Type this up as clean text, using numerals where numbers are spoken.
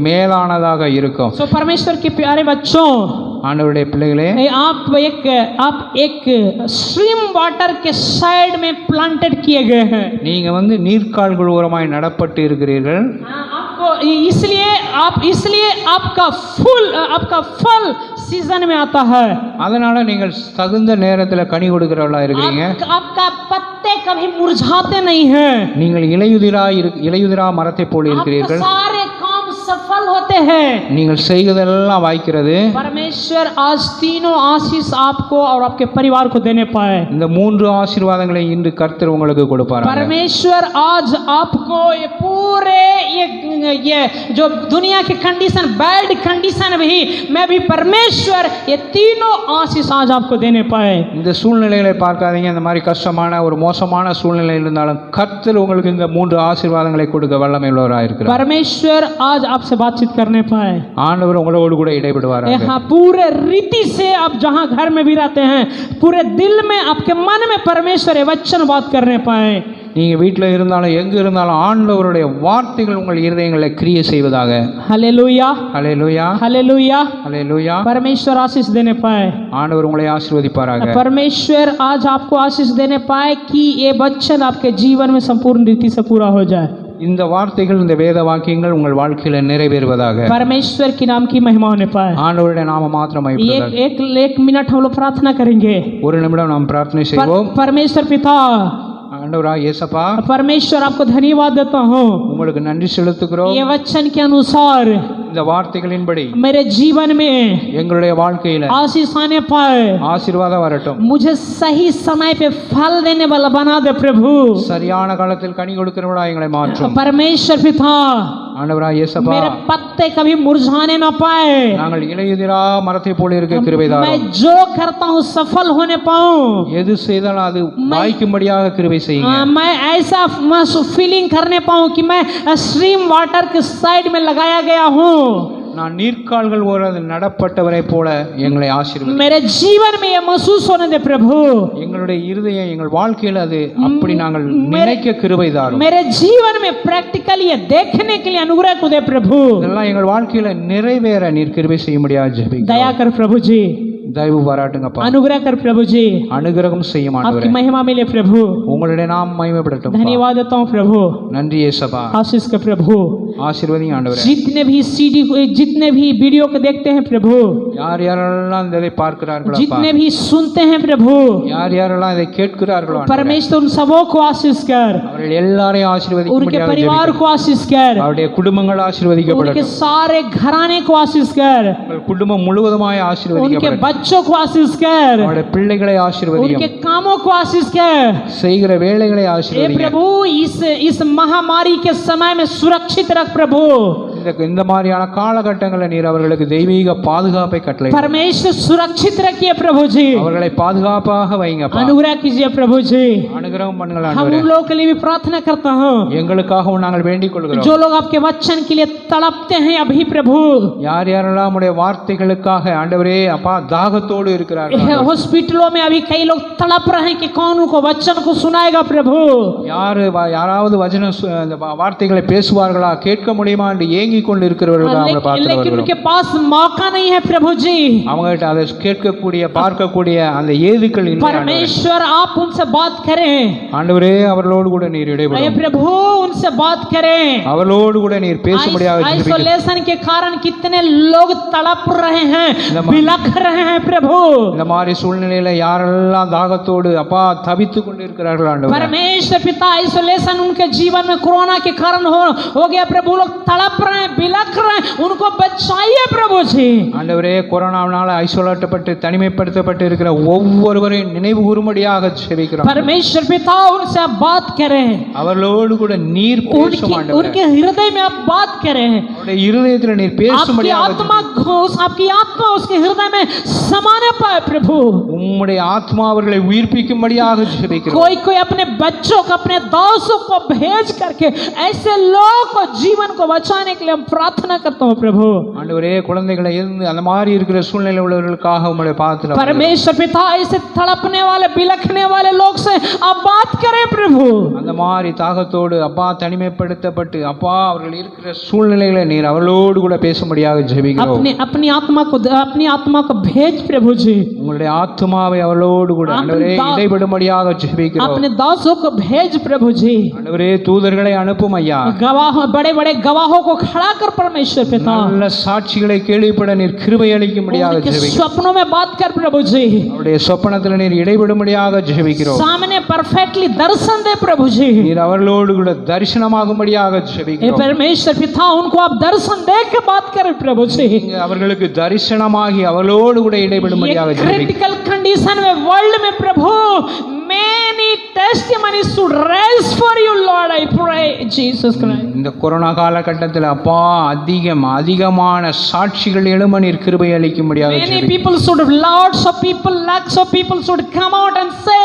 மேலானதாக இருக்கும். So परमेश्वर के प्यारे बच्चों, ஆண்டவருடைய பிள்ளைகளே, आप एक स्ट्रीम वाटर के साइड में प्लांटेड किए गए हैं. நீங்க நீர்க்கால்கள் ஓரமாய் நடப்பட்டு இருக்கிறீர்கள். आपको इसलिए आपका फल सीजन में आता है. அதனால நீங்கள் தகுந்த நேரத்தில் கனி கொடுக்கிறவளா இருக்கிறீங்க. आपका पत्ते कभी मुरझाते नहीं हैं. நீங்கள் இலையுதிரா மரத்தை போல இருக்கிறீர்கள். सारे काम सफल होते हैं. நீங்கள் செய்வதெல்லாம் வாய்க்கிறது. परमेश्वर आज तीनों आशीष आपको और आपके परिवार को देने पाए. இந்த மூன்று ஆசீர்வாதங்களை இன்று கர்த்தர் உங்களுக்கு கொடுப்பார். परमेश्वर आज आपको ये पूरे ये जो दुनिया की कंडीशन, बैड कंडीशन में भी परमेश्वर ये तीनों आशीष आज आपको देने पाए. இந்த சூழ்நிலைகளை பார்க்காதீங்க. இந்த மாதிரி கஷ்டமான ஒரு மோசமான சூழ்நிலை இருந்தாலும் கர்த்தர் உங்களுக்கு இந்த மூன்று ஆசீர்வாதங்களை கொடுக்க வல்லமை உள்ளவராக இருக்கிறார். परमेश्वर आज आपसे बातचीत करने पाए. ஆண்டவர் உங்களோடு கூட இடைபடுவாராக. हाँ, पूरे रीति से आप जहाँ घर में भी रहते हैं, पूरे दिल में आपके मन में परमेश्वर ये वचन बात करने पाए. நீங்க வீட்டில் இருந்தாலும் எங்க இருந்தாலும் ஆண்டவருடைய வார்த்தைகள் உங்கள் இருதயங்களில் கிரியை செய்வதாக. Hallelujah, hallelujah, hallelujah, hallelujah. परमेश्वर आशीष देने पाए. ஆண்டவர் உங்களை ஆசீர்வதிப்பாராக. परमेश्वर आज आपको आशीष देने पाए कि ये वचन आपके जीवन में संपूर्ण रीति से पूरा हो जाए. இந்த வார்த்தைகள், இந்த வேத வாக்கியங்கள் உங்கள் வாழ்க்கையில நிறைவேறுவதாக. परमेश्वर की नाम की महिमा होने पाए. ஆண்டவருடைய நாம மாத்திரம் மகிமைப்படுவதாக. एक मिनट हम लोग प्रार्थना करेंगे. ஒரு நிமிடம் நாம் பிரார்த்தனை செய்வோம். परमेश्वर पिता, ஆண்டவரா இயேசப்பா, परमेश्वर आपको धन्यवाद देता हूँ. உங்களுக்கு நன்றி செலுத்துகிறோம். ये वचन के अनुसार இந்த வார்த்தைகளின்படி मेरे जीवन में எங்களுடைய வாழ்க்கையில आशीष आने पाए. ஆசீர்வாதம் வரட்டும். मुझे सही समय पे फल देने वाला बना दे प्रभु. சரியான காலத்தில் கனி கொடுக்கிறவளா எங்களை மாற்றும். परमेश्वर पिता, ஆண்டவரா இயேசப்பா, मेरे पत्ते कभी मुरझाने ना पाए. நாங்கள் இலையுதிரா மரத்தை போல இருக்க கிருபை தாரும். मैं जो करता हूँ सफल होने पाऊँ. எது செய்தாலும் அது வாய்க்கும்படியாக கிருபை செய்யுங்க. मैं ऐसा फीलिंग करने पाऊँ कि मैं स्ट्रीम वाटर के साइड में लगाया गया हूँ. நான் நீர்க்கால்கள் ஓரது நடப்பட்டவரை போல எங்களை ஆசீர்வதி. मेरे जीवन में ये महसूस होने दे प्रभु. எங்களுடைய இருதயம், எங்கள் வாழ்க்கையில் அது அப்படி நாங்கள் நினைக்க கிருபை தாரும். मेरे जीवन में प्रैक्टिकली ये देखने के लिए अनुग्रह को दे प्रभु. இதெல்லாம் எங்கள் வாழ்க்கையில நிறைவேற நீர் கிருபை செய்ய முடியாது. ஜெபிக்கிறோம். दया कर प्रभु जी. தயவு பாராட்டுங்கப்பா. अनुग्रह कर प्रभु जी. அனுகிரகம் செய்ய आपकी ஆண்டவரே. महिमा मिले प्रभु. உங்களுடைய நாமம் மகிமைப்படட்டும். धन्यवाद देता हूँ प्रभु. நன்றி இயேசுப்பா. आशीष के प्रभु. ஆசீர்வதிங்க ஆண்டவரே. जितने भी वीडियो को देखते हैं प्रभु, யார் யாரெல்லாம் இதை பார்க்கிறார்களோ, जितने भी सुनते हैं प्रभु, யார் யாரெல்லாம் இதை கேட்கிறார்களோ, परमेश्वर उन सबों को आशीष कर. அவர்கள் எல்லாரையும் ஆசீர்வதிக்க उनके முடியாது. परिवार को आशीष कर. அவருடைய குடும்பங்கள் उनके ஆசீர்வதிக்கப்படட்டும். सारे घराने को आशीष कर. உங்கள் குடும்பம் முழுவதுமாய் उनके ஆசீர்வதிக்கப்படட்டும். बच्चों को आशीष कर. அவருடைய பிள்ளைகளை उनके ஆசீர்வதியும். कामों को आशीष कर. செய்கிற வேலைகளை हे ஆசீர்வதியும். प्रभु, इस महामारी के समय में सुरक्षित रख प्रभु. இந்த மாதிரியான காலகட்டங்களில் நீர் அவர்களுக்கு தெய்வீக பாதுகாப்பை கட்டளை. परमेश्वर सुरक्षित रखिए प्रभु जी. அவர்களை பாதுகாப்பாக வைங்கப்பா. अनुग्रह कीजिए प्रभु जी. அனுகிரகம் பண்ணுங்கள் हम ஆண்டவரே. उन लोगों के लिए भी प्रार्थना करता हूँ எங்களுக்காகவும் நாங்கள் வேண்டிக் கொள்கிறோம். जो लोग आपके वचन के लिए तड़पते हैं अभी प्रभु. யார் யாரெல்லாம் உடைய வார்த்தைகளுக்காக ஆண்டவரே அப்பா தாகத்தோடு இருக்கிறார்கள். हॉस्पिटलों में अभी कई लोग तड़प रहे हैं कि कौन उनको वचन को सुनाएगा प्रभु. யாராவது வார்த்தைகளை பேசுவார்களா, கேட்க முடியுமா என்று ஏங்கிக் கொண்டு இருக்கிறவர்கள். लेकिन उनके पास मौका नहीं है प्रभु जी. அவங்ககிட்ட அதை கேட்கக்கூடிய பார்க்கக்கூடிய அந்த ஏதுக்கள் இல்லை. परमेश्वर आप उनसे बात करें ஆண்டவரே, அவர்களோடு கூட நீர் இடைபடும். प्रभु, उनसे बात करें. அவர்களோடு கூட நீர் பேசும்படியாக आइसोलेशन के कारण कितने लोग तड़प रहे हैं, बिलख रहे हैं प्रभु. இந்த மாதிரி சூழ்நிலையில யாரெல்லாம் தாகத்தோடு அப்பா தவித்துக் கொண்டு இருக்கிறார்கள் ஆண்டவரே. परमेश्वर पिता, आइसोलेशन उनके जीवन में कोरोना के कारण हो गया प्रभु. लोग तड़प रहे हैं, बिलख रहे हैं, उनको बचाइए प्रभु जी. ஆண்டவரே, கொரோனாவினால ஐசோலேட்டப்பட்டு தனிமைப்படுத்தப்பட்டு இருக்கிற ஒவ்வொருவரையும் நினைவு கூறும்படியாக ஜெபிக்கிறோம். परमेश्वर पिता, उनसे आप बात करें. அவர்களோடு கூட நீர் பேசும் ஆண்டவரே. उनके हृदय में आप बात करें. அவருடைய இருதயத்தில் நீர் பேசும்படியாக आपकी आत्मा उसके हृदय में समाने पाए प्रभु. உம்முடைய ஆத்மா அவர்களை உயிர்ப்பிக்கும்படியாக ஜெபிக்கிறோம். कोई अपने बच्चों को, अपने दासों को भेज करके ऐसे लोगों को जीवन को बचाने के लिए हम प्रार्थना करता हूँ प्रभु। ஆண்டவரே குழந்தைகளை இருந்து அந்த மாதிரி இருக்கிற சூழ்நிலை உள்ளவர்களுக்காக உம்முடைய பாதத்தில் परमेश्वर पिता ऐसे तड़पने वाले बिलखने वाले लोग से आप बात करें प्रभु। அந்த மாதிரி தாகத்தோடு அப்பா தனிமைப்படுத்தப்பட்டு அப்பா அவர்கள் இருக்கிற சூழ்நிலைகளை நீர் அவர்களோடு கூட பேசும்படியாக ஜெபிக்கிறோம். अपनी आत्मा को भेज प्रभु जी। உங்களுடைய ஆத்துமாவை அவர்களோடு கூட ஆண்டவரே இடைபடும்படியாக ஜெபிக்கிறோம். अपने दासों को भेज प्रभु जी। ஆண்டவரே தூதர்களை அனுப்பும் ஐயா. गवाह बड़े बड़े गवाहों को खड़ा कर परमेश्वर पिता। நல்ல சாட்சிகளை கேள்விப்பட நீர் கிருபை அளிக்கும்படியாக ஜெபிக்கிறோம். स्वप्नों में बात कर प्रभु जी। அவருடைய சொப்பனத்தில் நீர் இடைபடும்படியாக ஜெபிக்கிறோம். सामने परफेक्टली दर्शन दे प्रभु जी। நீர் அவர்களோடு கூட தரிசனமாகும்படியாக ஜெபிக்கிறோம். परमेश्वर पिता उनको आप दर्शन दे के बात करें प्रभु जी। அவர்களுக்கு தரிசனமாகி அவர்களோடு கூட இடைபடும்படியாக ஜெபிக்கிறோம். क्रिटिकल कंडीशन में वर्ल्ड में प्रभु many testimonies should rise for you Lord, I pray Jesus Christ. இந்த கொரோனா காலகட்டத்தில் அப்பா அதிகமான சாட்சிகள் எழும்ப நீர் கிருபை அளிக்கும்படியாக many people should, lots of people, lakhs of people should come out and say